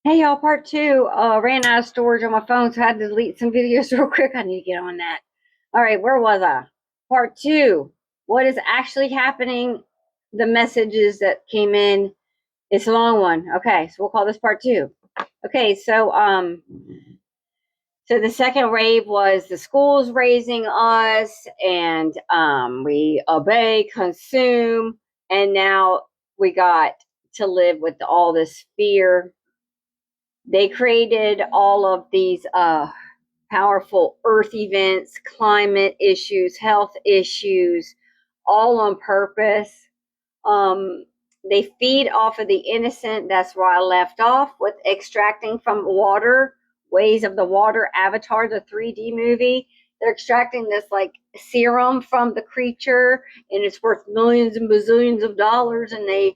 Hey y'all, part two. Ran out of storage on my phone, so I had to delete some videos real quick. I need to get on that. All right, where was I? Part two. What is actually happening? The messages that came in. It's a long one. Okay, so we'll call this part two. Okay, so the second rave was the schools raising us, and we obey, consume, and now we got to live with all this fear. They created all of these powerful earth events, climate issues, health issues, all on purpose. Um, they feed off of the innocent. That's where I left off with extracting from water, Ways of the Water, Avatar, the 3D movie. They're extracting this like serum from the creature, and it's worth millions and bazillions of dollars, and they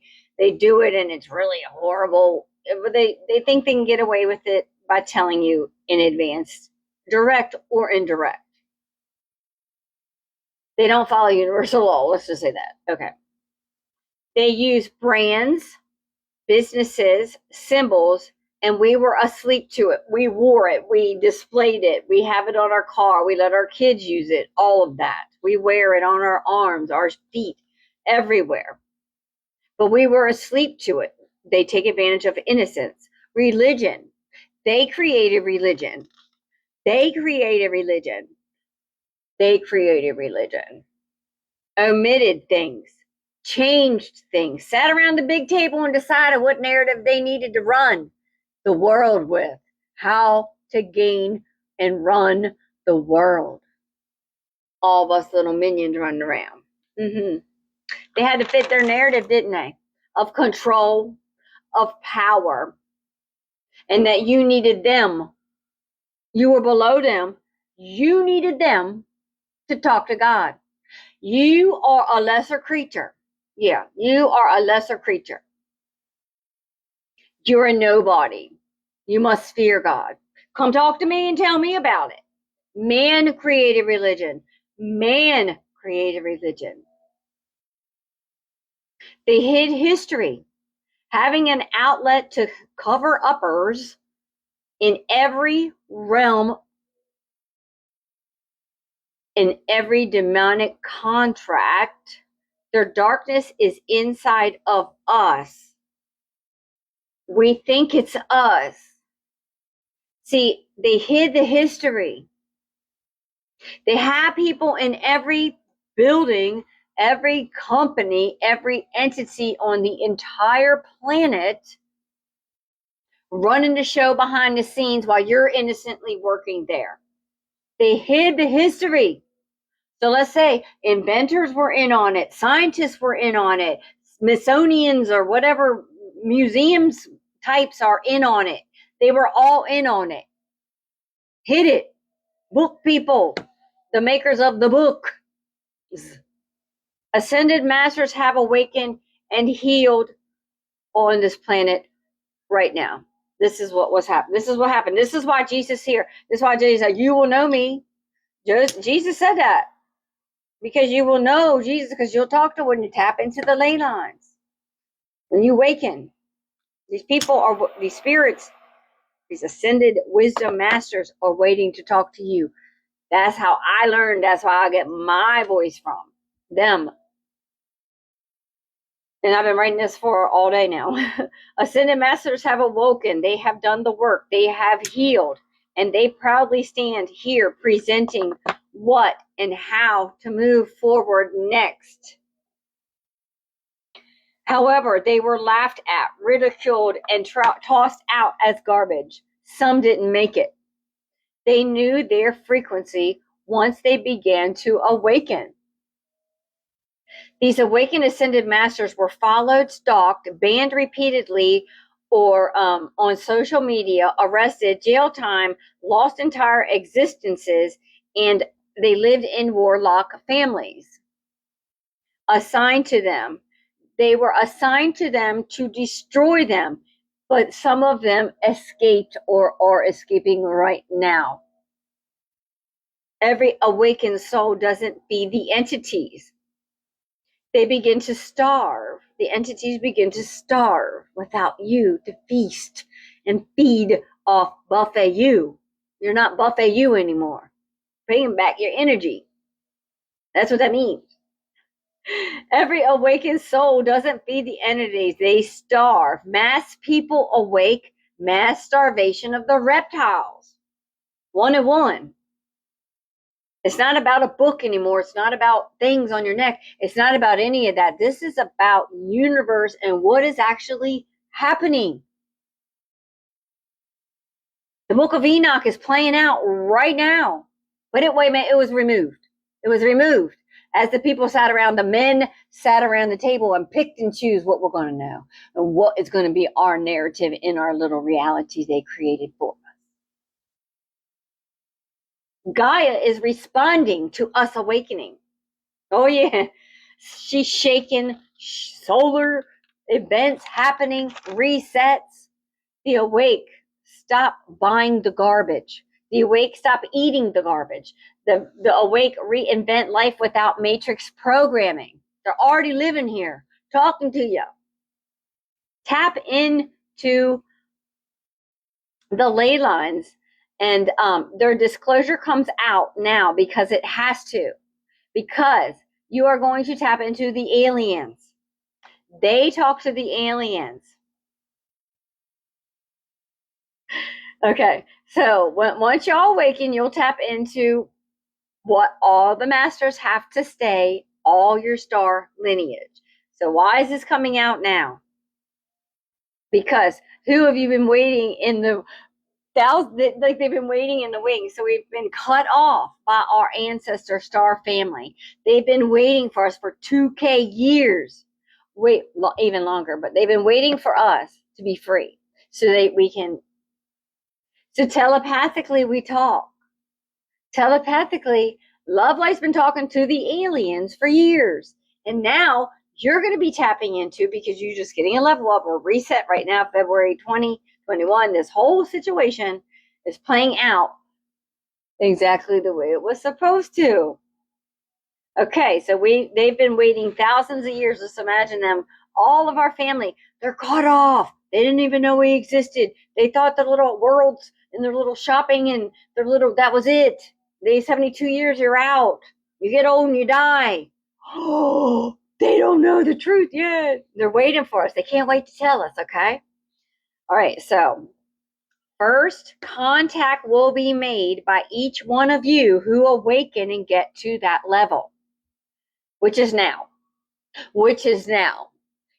do it, and it's really horrible. They think they can get away with it by telling you in advance, direct or indirect. They don't follow universal law. Let's just say that. Okay. They use brands, businesses, symbols, and we were asleep to it. We wore it. We displayed it. We have it on our car. We let our kids use it. All of that. We wear it on our arms, our feet, everywhere. But we were asleep to it. They take advantage of innocence. Religion. They created religion. They created religion. They created religion. Omitted things, changed things, sat around the big table and decided what narrative they needed to run the world with, how to gain and run the world. All of us little minions running around. Mm-hmm. They had to fit their narrative, didn't they? Of control, of power, and that you needed them. You were below them. You needed them to talk to God. You are a lesser creature. Yeah, you are a lesser creature. You're a nobody. You must fear God. Come talk to me and tell me about it. Man created religion. Man created religion. They hid history, having an outlet to cover uppers in every realm, in every demonic contract. Their darkness is inside of us. We think it's us. See, they hid the history. They have people in every building, every company, every entity on the entire planet running the show behind the scenes while you're innocently working there. They hid the history. So let's say inventors were in on it, scientists were in on it, Smithsonian's or whatever museums types are in on it. They were all in on it. Hid it. Book people, the makers of the book. Ascended masters have awakened and healed on this planet right now. This is what was happening. This is what happened. This is why Jesus is here. This is why Jesus said, you will know me. Jesus said that. Because you will know Jesus, because you'll talk to when you tap into the ley lines. When you awaken. These people are, these spirits, these ascended wisdom masters are waiting to talk to you. That's how I learned. That's why I get my voice from them. And I've been writing this for all day now. Ascended masters have awoken. They have done the work. They have healed. And they proudly stand here presenting what and how to move forward next. However, they were laughed at, ridiculed, and tossed out as garbage. Some didn't make it. They knew their frequency once they began to awaken. These awakened ascended masters were followed, stalked, banned repeatedly, or on social media, arrested, jail time, lost entire existences, and they lived in warlock families. Assigned to them. They were assigned to them to destroy them, but some of them escaped or are escaping right now. Every awakened soul doesn't feed the entities. They begin to starve. The entities begin to starve without you to feast and feed off buffet you. You're not buffet you anymore. Bringing back your energy. That's what that means. Every awakened soul doesn't feed the entities, they starve. Mass people awake, mass starvation of the reptiles. 101. It's not about a book anymore. It's not about things on your neck. It's not about any of that. This is about universe and what is actually happening. The book of Enoch is playing out right now. But it was removed. It was removed. As the people sat around, the men sat around the table and picked and choose what we're going to know and what is going to be our narrative in our little reality they created for us. Gaia is responding to us awakening. Oh, yeah. She's shaking. Solar events happening, resets. The awake stop buying the garbage. The awake stop eating the garbage. The awake reinvent life without matrix programming. They're already living here, talking to you. Tap into the ley lines, and their disclosure comes out now because it has to. Because you are going to tap into the aliens. They talk to the aliens. Okay, so once y'all awaken, you'll tap into what all the masters have to say, all your star lineage. So why is this coming out now? Because who have you been waiting in the thousands, like they've been waiting in the wings. So we've been cut off by our ancestor star family. They've been waiting for us for 2K years. Wait, even longer, but they've been waiting for us to be free so that we can. So telepathically, we talk. Telepathically, Love Light's been talking to the aliens for years. And now you're going to be tapping into, because you're just getting a level up or reset right now, February 2021. This whole situation is playing out exactly the way it was supposed to. Okay, so they've been waiting thousands of years. Just imagine them, all of our family, they're cut off. They didn't even know we existed. They thought the little worlds and their little shopping and their little, that was it. They 72 years, you're out. You get old and you die. Oh, they don't know the truth yet. They're waiting for us. They can't wait to tell us, okay? All right, so first contact will be made by each one of you who awaken and get to that level, which is now.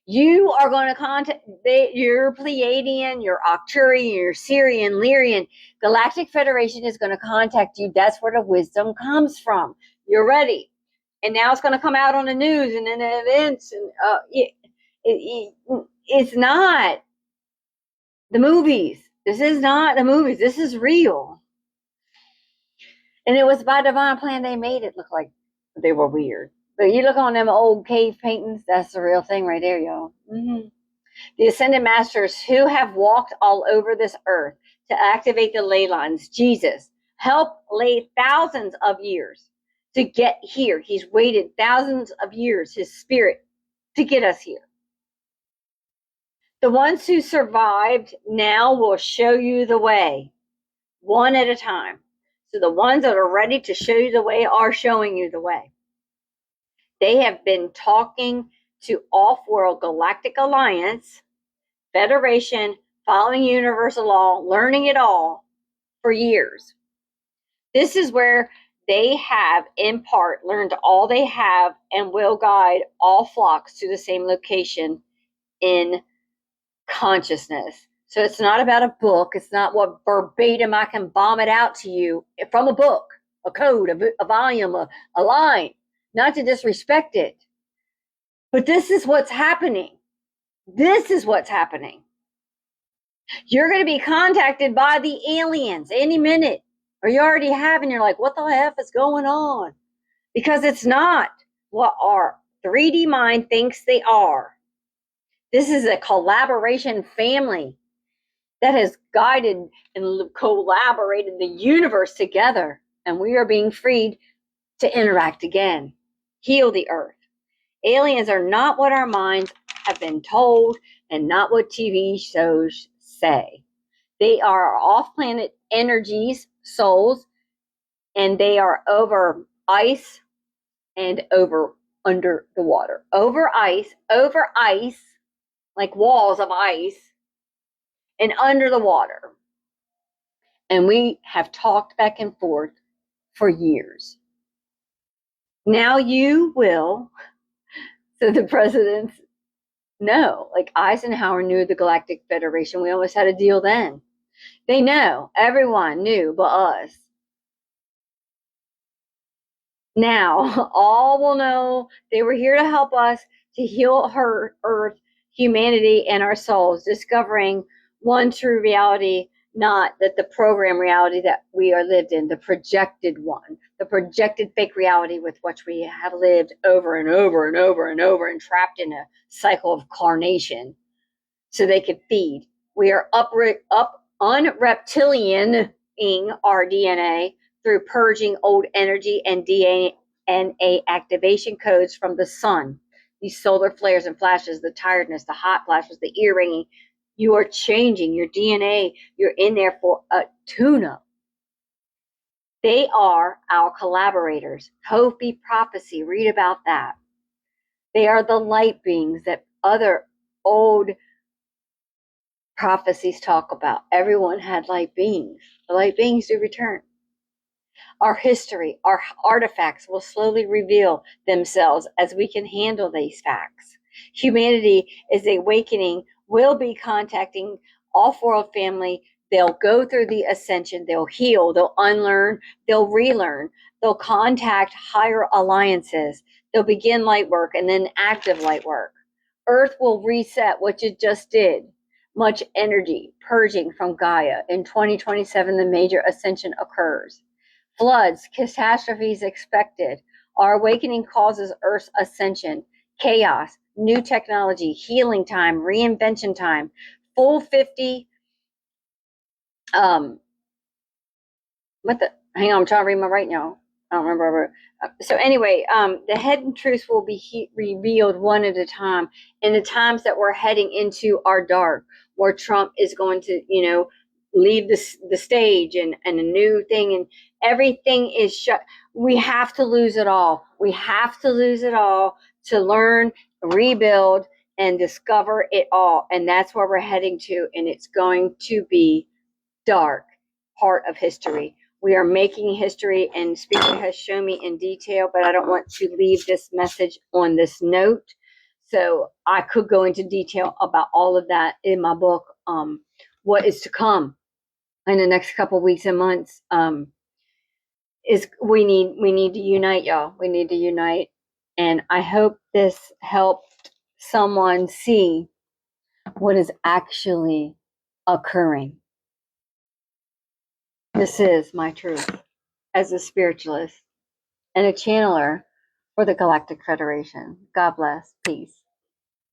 You are going to contact your Pleiadian, your Arcturian, your Sirian, Lyrian. Galactic Federation is going to contact you. That's where the wisdom comes from. You're ready. And now it's going to come out on the news and in the events. And it's not the movies. This is not the movies. This is real. And it was by divine plan they made it look like they were weird. But you look on them old cave paintings, that's the real thing right there, y'all. Mm-hmm. The Ascended Masters who have walked all over this earth to activate the ley lines, Jesus, helped lay thousands of years to get here. He's waited thousands of years, his spirit, to get us here. The ones who survived now will show you the way, one at a time. So the ones that are ready to show you the way are showing you the way. They have been talking to Off-World Galactic Alliance, Federation, following universal law, learning it all for years. This is where they have, in part, learned all they have and will guide all flocks to the same location in consciousness. So it's not about a book. It's not what verbatim I can bomb it out to you from a book, a code, a volume, a line. Not to disrespect it. But this is what's happening. This is what's happening. You're going to be contacted by the aliens any minute. Or you already have, and you're like, what the F is going on? Because it's not what our 3D mind thinks they are. This is a collaboration family that has guided and collaborated the universe together. And we are being freed to interact again. Heal the earth. Aliens are not what our minds have been told and not what TV shows say. They are off-planet energies, souls, and they are over ice and over under the water. Over ice, like walls of ice, and under the water. And we have talked back and forth for years. Now you will, so the presidents know, like Eisenhower knew the Galactic Federation. We almost had a deal then. They know, everyone knew but us. Now, all will know they were here to help us to heal her Earth, humanity, and our souls, discovering one true reality, not that the program reality that we are lived in, the projected one, the projected fake reality with which we have lived over and over and over and over and trapped in a cycle of carnation so they could feed. We are up unreptilianing our DNA through purging old energy and DNA activation codes from the sun. These solar flares and flashes, the tiredness, the hot flashes, the ear ringing. You are changing your DNA. You're in there for a tune-up. They are our collaborators. Kofi prophecy, read about that. They are the light beings that other old prophecies talk about. Everyone had light beings. The light beings do return. Our history, our artifacts will slowly reveal themselves as we can handle these facts. Humanity is awakening, will be contacting off-world family. They'll go through the ascension. They'll heal. They'll unlearn. They'll relearn. They'll contact higher alliances. They'll begin light work and then active light work. Earth will reset, which it just did. Much energy purging from Gaia. In 2027, the major ascension occurs. Floods, catastrophes expected. Our awakening causes Earth's ascension. Chaos, new technology, healing time, reinvention time. Full 50. Hang on, I'm trying to read my right now. I don't remember. So anyway, the hidden truths will be revealed one at a time. In the times that we're heading into our dark, where Trump is going to, leave the stage and a new thing, and everything is shut. We have to lose it all. We have to lose it all to learn, rebuild, and discover it all. And that's where we're heading to. And it's going to be dark part of history. We are making history, and Spirit has shown me in detail, but I don't want to leave this message on this note. So I could go into detail about all of that in my book, what is to come in the next couple of weeks and months. Is we need to unite, y'all. We need to unite. And I hope this helped someone see what is actually occurring. This is my truth as a spiritualist and a channeler for the Galactic Federation. God bless. Peace.